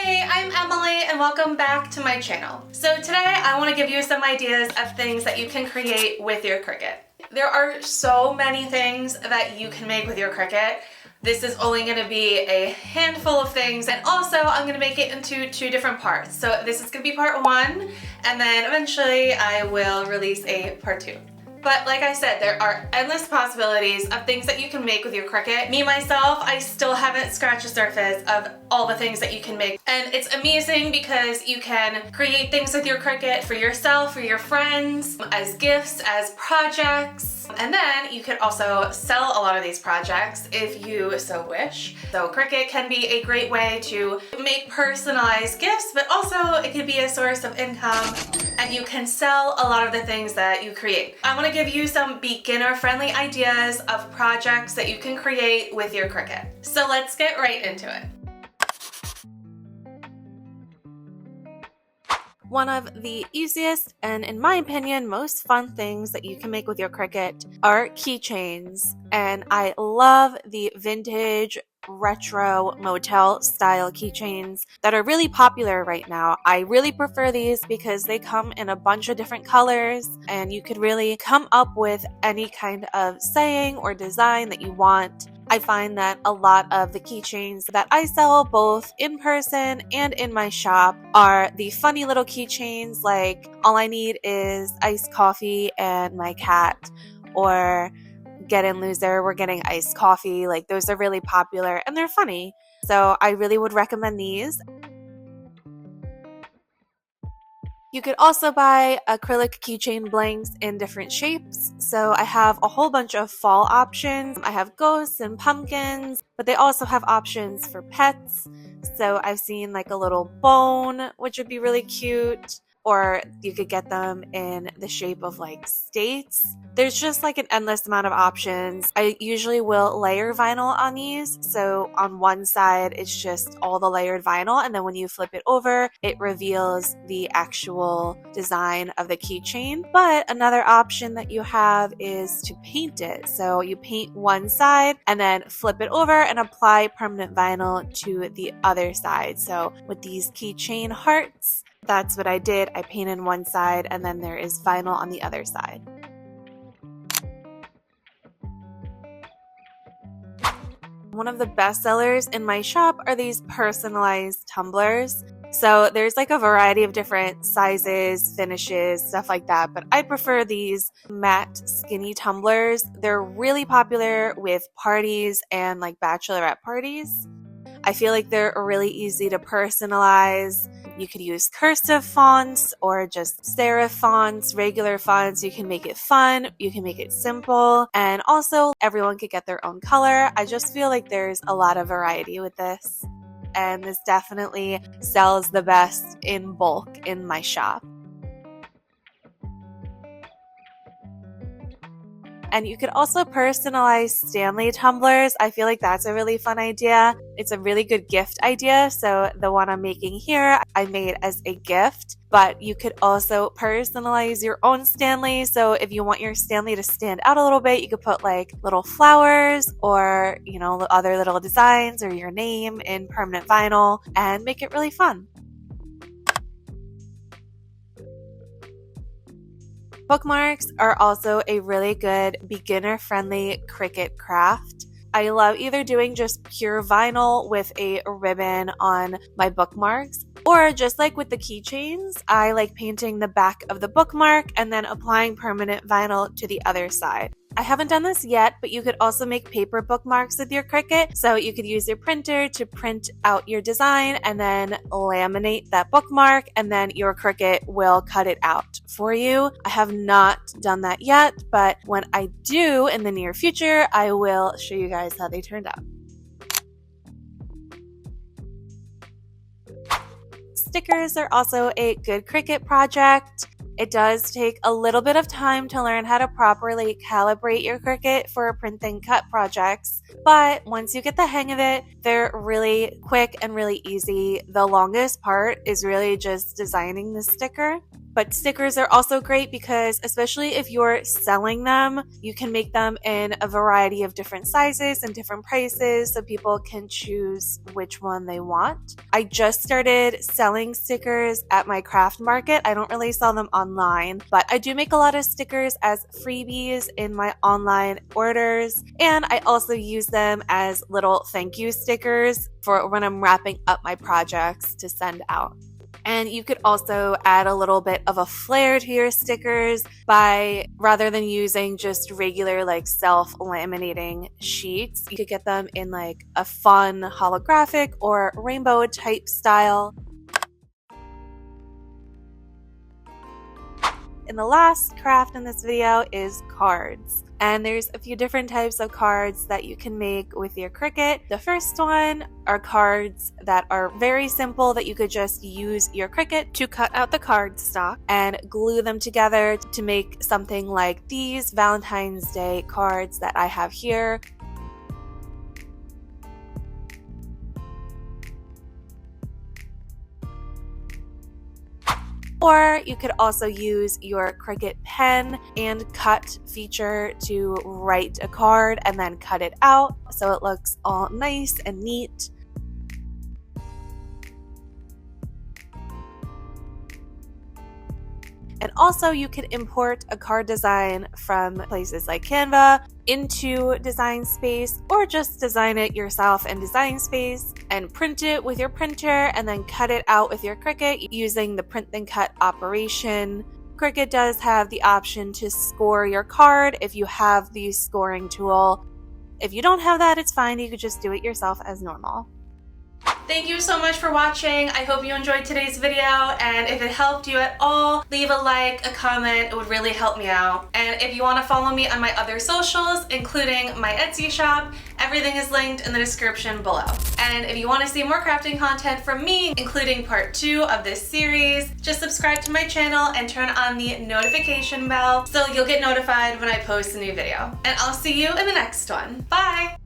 Hey, I'm Emily and welcome back to my channel. So today I want to give you some ideas of things that you can create with your Cricut. There are so many things that you can make with your Cricut. This is only going to be a handful of things, and also I'm going to make it into two different parts. So this is going to be part one, and then eventually I will release a part two. But like I said, there are endless possibilities of things that you can make with your Cricut. Me, myself, I still haven't scratched the surface of all the things that you can make. And it's amazing because you can create things with your Cricut for yourself, for your friends, as gifts, as projects. And then you could also sell a lot of these projects if you so wish. So Cricut can be a great way to make personalized gifts, but also it could be a source of income, and you can sell a lot of the things that you create. I want to give you some beginner-friendly ideas of projects that you can create with your Cricut. So let's get right into it. One of the easiest and, in my opinion, most fun things that you can make with your Cricut are keychains. And I love the vintage retro motel style keychains that are really popular right now. I really prefer these because they come in a bunch of different colors and you could really come up with any kind of saying or design that you want. I find that a lot of the keychains that I sell both in person and in my shop are the funny little keychains like all I need is iced coffee and my cat, or get in loser, we're getting iced coffee. Like, those are really popular and they're funny. So I really would recommend these. You could also buy acrylic keychain blanks in different shapes. So I have a whole bunch of fall options. I have ghosts and pumpkins, but they also have options for pets. So I've seen like a little bone, which would be really cute. Or you could get them in the shape of like states. There's just like an endless amount of options. I usually will layer vinyl on these. So on one side, it's just all the layered vinyl. And then when you flip it over, it reveals the actual design of the keychain. But another option that you have is to paint it. So you paint one side and then flip it over and apply permanent vinyl to the other side. So with these keychain hearts, that's what I did. I painted one side and then there is vinyl on the other side. One of the best sellers in my shop are these personalized tumblers. So there's like a variety of different sizes, finishes, stuff like that, but I prefer these matte skinny tumblers. They're really popular with parties and like bachelorette parties. I feel like they're really easy to personalize. You could use cursive fonts or just serif fonts, regular fonts. You can make it fun. You can make it simple. And also, everyone could get their own color. I just feel like there's a lot of variety with this. And this definitely sells the best in bulk in my shop. And you could also personalize Stanley tumblers. I feel like that's a really fun idea. It's a really good gift idea. So the one I'm making here, I made as a gift, but you could also personalize your own Stanley. So if you want your Stanley to stand out a little bit, you could put like little flowers or, other little designs or your name in permanent vinyl and make it really fun. Bookmarks are also a really good beginner-friendly Cricut craft. I love either doing just pure vinyl with a ribbon on my bookmarks, or just like with the keychains, I like painting the back of the bookmark and then applying permanent vinyl to the other side. I haven't done this yet, but you could also make paper bookmarks with your Cricut. So you could use your printer to print out your design and then laminate that bookmark, and then your Cricut will cut it out for you. I have not done that yet, but when I do in the near future, I will show you guys how they turned out. Stickers are also a good Cricut project. It does take a little bit of time to learn how to properly calibrate your Cricut for print and cut projects, but once you get the hang of it, they're really quick and really easy. The longest part is really just designing the sticker. But stickers are also great because, especially if you're selling them, you can make them in a variety of different sizes and different prices so people can choose which one they want. I just started selling stickers at my craft market. I don't really sell them online, but I do make a lot of stickers as freebies in my online orders, and I also use them as little thank you stickers for when I'm wrapping up my projects to send out. And you could also add a little bit of a flair to your stickers by, rather than using just regular like self-laminating sheets, you could get them in like a fun holographic or rainbow type style. And the last craft in this video is cards. And there's a few different types of cards that you can make with your Cricut. The first one are cards that are very simple that you could just use your Cricut to cut out the cardstock and glue them together to make something like these Valentine's Day cards that I have here. Or you could also use your Cricut pen and cut feature to write a card and then cut it out so it looks all nice and neat. And also you could import a card design from places like Canva into Design Space, or just design it yourself in Design Space and print it with your printer and then cut it out with your Cricut using the print then cut operation. Cricut does have the option to score your card if you have the scoring tool. If you don't have that, it's fine. You could just do it yourself as normal. Thank you so much for watching. I hope you enjoyed today's video, and if it helped you at all, leave a like, a comment. It would really help me out. And if you want to follow me on my other socials, including my Etsy shop, everything is linked in the description below. And if you want to see more crafting content from me, including part 2 of this series, just subscribe to my channel and turn on the notification bell so you'll get notified when I post a new video. And I'll see you in the next one. Bye!